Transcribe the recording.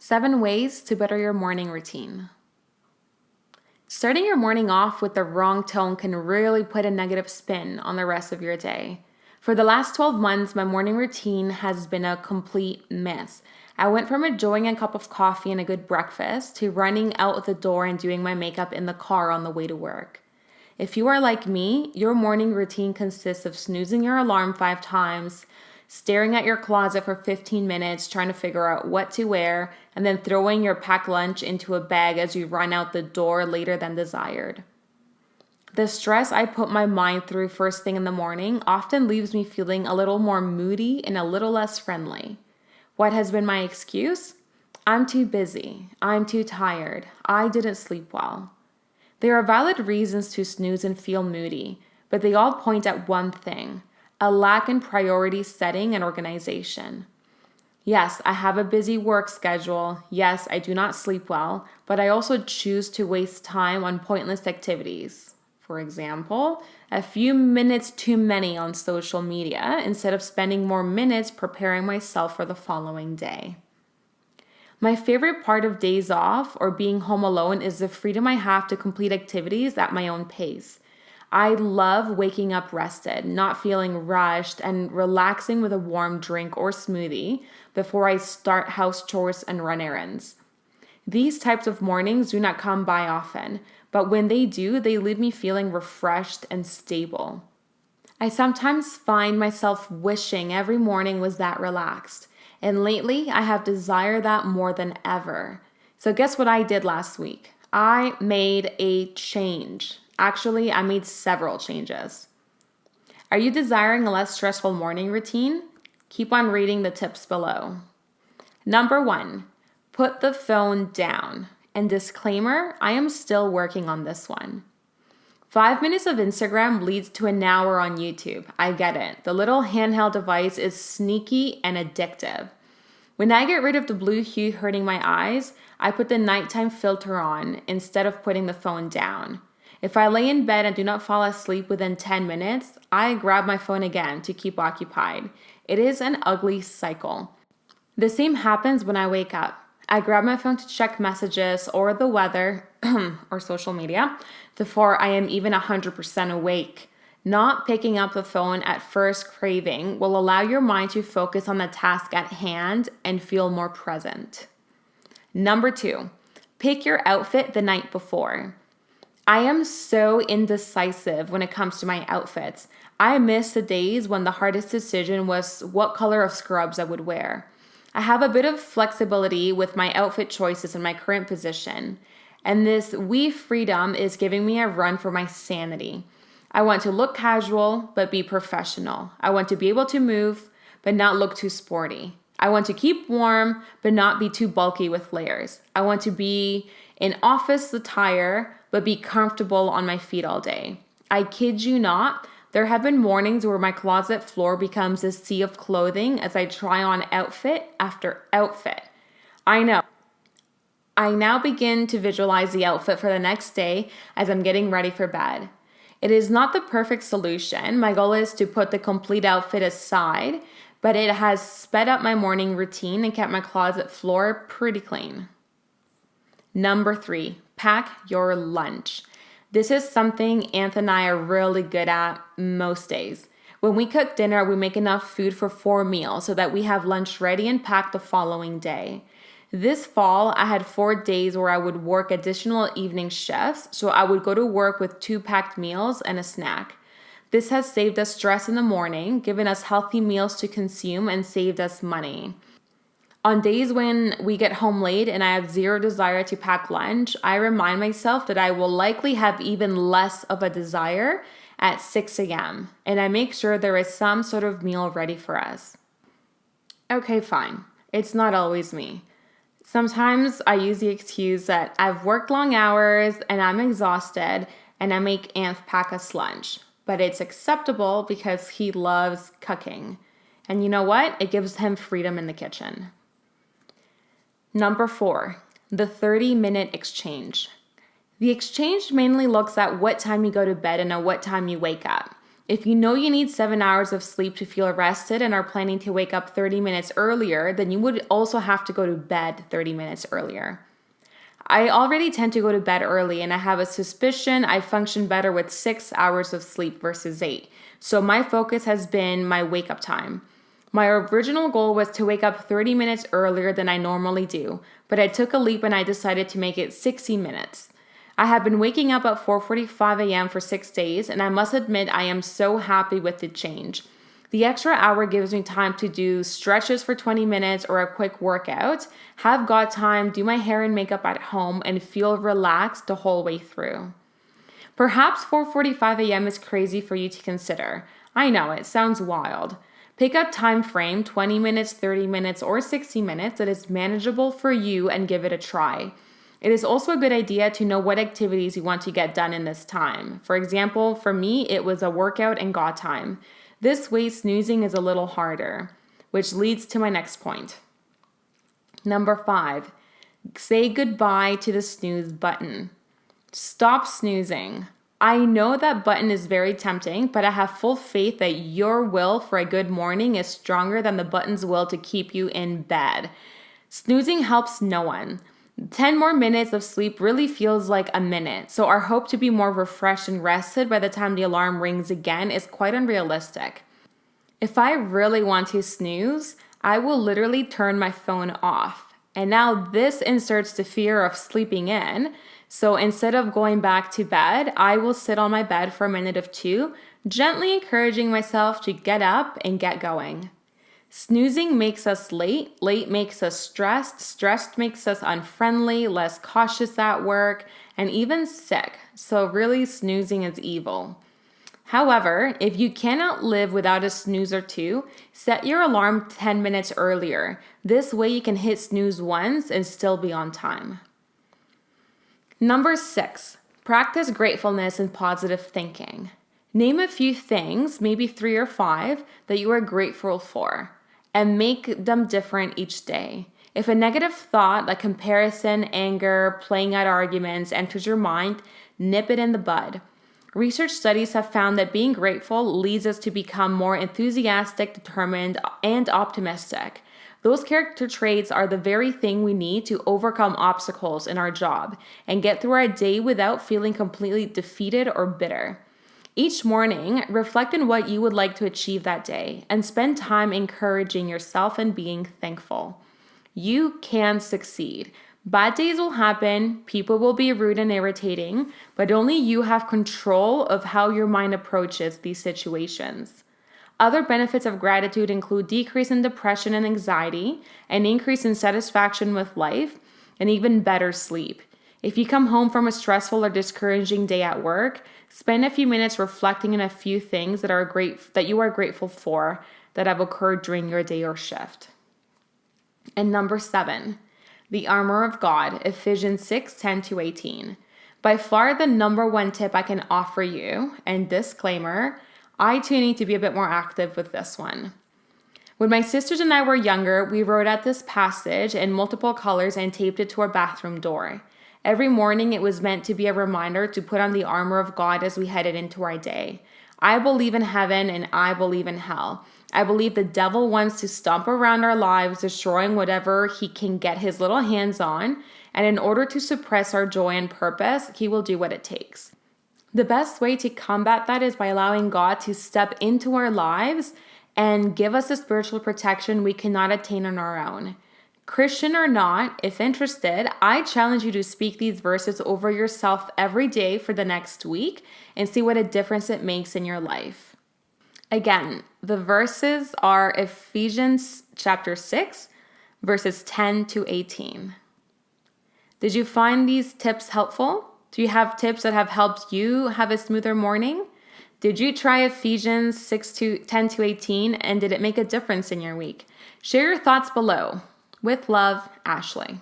7 ways to better your morning routine. Starting your morning off with the wrong tone can really put a negative spin on the rest of your day. For the last 12 months, my morning routine has been a complete mess. I went from enjoying a cup of coffee and a good breakfast to running out the door and doing my makeup in the car on the way to work. If you are like me, your morning routine consists of snoozing your alarm 5 times, staring at your closet for 15 minutes trying to figure out what to wear, and then throwing your packed lunch into a bag as you run out the door later than desired. The stress I put my mind through first thing in the morning often leaves me feeling a little more moody and a little less friendly. What has been my excuse? I'm too busy. I'm too tired. I didn't sleep well. There are valid reasons to snooze and feel moody, but they all point at one thing: a lack in priority setting and organization. Yes, I have a busy work schedule. Yes, I do not sleep well, but I also choose to waste time on pointless activities. For example, a few minutes too many on social media instead of spending more minutes preparing myself for the following day. My favorite part of days off or being home alone is the freedom I have to complete activities at my own pace. I love waking up rested, not feeling rushed, and relaxing with a warm drink or smoothie before I start house chores and run errands. These types of mornings do not come by often, but when they do, they leave me feeling refreshed and stable. I sometimes find myself wishing every morning was that relaxed, and lately I have desired that more than ever. So guess what I did last week? I made a change. Actually, I made several changes. Are you desiring a less stressful morning routine? Keep on reading the tips below. Number 1, put the phone down. And disclaimer, I am still working on this one. 5 minutes of Instagram leads to an hour on YouTube. I get it. The little handheld device is sneaky and addictive. When I get rid of the blue hue hurting my eyes, I put the nighttime filter on instead of putting the phone down. If I lay in bed and do not fall asleep within 10 minutes, I grab my phone again to keep occupied. It is an ugly cycle. The same happens when I wake up. I grab my phone to check messages or the weather or social media before I am even 100% awake. Not picking up the phone at first craving will allow your mind to focus on the task at hand and feel more present. Number 2, pick your outfit the night before. I am so indecisive when it comes to my outfits. I miss the days when the hardest decision was what color of scrubs I would wear. I have a bit of flexibility with my outfit choices in my current position, and this wee freedom is giving me a run for my sanity. I want to look casual, but be professional. I want to be able to move, but not look too sporty. I want to keep warm, but not be too bulky with layers. I want to be in office attire, but be comfortable on my feet all day. I kid you not, there have been mornings where my closet floor becomes a sea of clothing as I try on outfit after outfit. I know. I now begin to visualize the outfit for the next day as I'm getting ready for bed. It is not the perfect solution. My goal is to put the complete outfit aside, but it has sped up my morning routine and kept my closet floor pretty clean. Number 3, pack your lunch. This is something Anthony and I are really good at most days. When we cook dinner, we make enough food for 4 meals so that we have lunch ready and packed the following day. This fall, I had 4 days where I would work additional evening shifts, so I would go to work with 2 packed meals and a snack. This has saved us stress in the morning, given us healthy meals to consume, and saved us money. On days when we get home late and I have zero desire to pack lunch, I remind myself that I will likely have even less of a desire at 6 a.m. and I make sure there is some sort of meal ready for us. Okay, fine. It's not always me. Sometimes I use the excuse that I've worked long hours and I'm exhausted and I make Anth pack us lunch. But it's acceptable because he loves cooking. And you know what? It gives him freedom in the kitchen. Number 4, the 30-minute exchange. The exchange mainly looks at what time you go to bed and at what time you wake up. If you know you need 7 hours of sleep to feel rested and are planning to wake up 30 minutes earlier, then you would also have to go to bed 30 minutes earlier. I already tend to go to bed early, and I have a suspicion I function better with 6 hours of sleep versus 8. So my focus has been my wake up time. My original goal was to wake up 30 minutes earlier than I normally do, but I took a leap and I decided to make it 60 minutes. I have been waking up at 4:45 a.m. for 6 days, and I must admit I am so happy with the change. The extra hour gives me time to do stretches for 20 minutes or a quick workout, have got time, do my hair and makeup at home, and feel relaxed the whole way through. Perhaps 4:45 a.m. is crazy for you to consider. I know, it sounds wild. Pick a time frame, 20 minutes, 30 minutes, or 60 minutes that is manageable for you and give it a try. It is also a good idea to know what activities you want to get done in this time. For example, for me, it was a workout and got time. This way, snoozing is a little harder, which leads to my next point. Number 5, say goodbye to the snooze button. Stop snoozing. I know that button is very tempting, but I have full faith that your will for a good morning is stronger than the button's will to keep you in bed. Snoozing helps no one. 10 more minutes of sleep really feels like a minute, so our hope to be more refreshed and rested by the time the alarm rings again is quite unrealistic. If I really want to snooze, I will literally turn my phone off. And now this inserts the fear of sleeping in, so instead of going back to bed, I will sit on my bed for a minute or two, gently encouraging myself to get up and get going. Snoozing makes us late, late makes us stressed, stressed makes us unfriendly, less cautious at work, and even sick. So really, snoozing is evil. However, if you cannot live without a snooze or two, set your alarm 10 minutes earlier. This way you can hit snooze once and still be on time. Number 6, practice gratefulness and positive thinking. Name a few things, maybe 3 or 5, that you are grateful for, and make them different each day. If a negative thought like comparison, anger, playing out arguments enters your mind, nip it in the bud. Research studies have found that being grateful leads us to become more enthusiastic, determined, and optimistic. Those character traits are the very thing we need to overcome obstacles in our job and get through our day without feeling completely defeated or bitter. Each morning, reflect on what you would like to achieve that day and spend time encouraging yourself and being thankful. You can succeed. Bad days will happen, people will be rude and irritating, but only you have control of how your mind approaches these situations. Other benefits of gratitude include decrease in depression and anxiety, an increase in satisfaction with life, and even better sleep. If you come home from a stressful or discouraging day at work, spend a few minutes reflecting on a few things that you are grateful for that have occurred during your day or shift. And number 7, the armor of God, Ephesians 6:10-18. By far the number one tip I can offer you, and disclaimer, I too need to be a bit more active with this one. When my sisters and I were younger, we wrote out this passage in multiple colors and taped it to our bathroom door. Every morning it was meant to be a reminder to put on the armor of God as we headed into our day. I believe in heaven and I believe in hell. I believe the devil wants to stomp around our lives, destroying whatever he can get his little hands on, and in order to suppress our joy and purpose, he will do what it takes. The best way to combat that is by allowing God to step into our lives and give us the spiritual protection we cannot attain on our own. Christian or not, if interested, I challenge you to speak these verses over yourself every day for the next week and see what a difference it makes in your life. Again, the verses are Ephesians chapter 6, verses 10-18. Did you find these tips helpful? Do you have tips that have helped you have a smoother morning? Did you try Ephesians 10-18 and did it make a difference in your week? Share your thoughts below. With love, Ashley.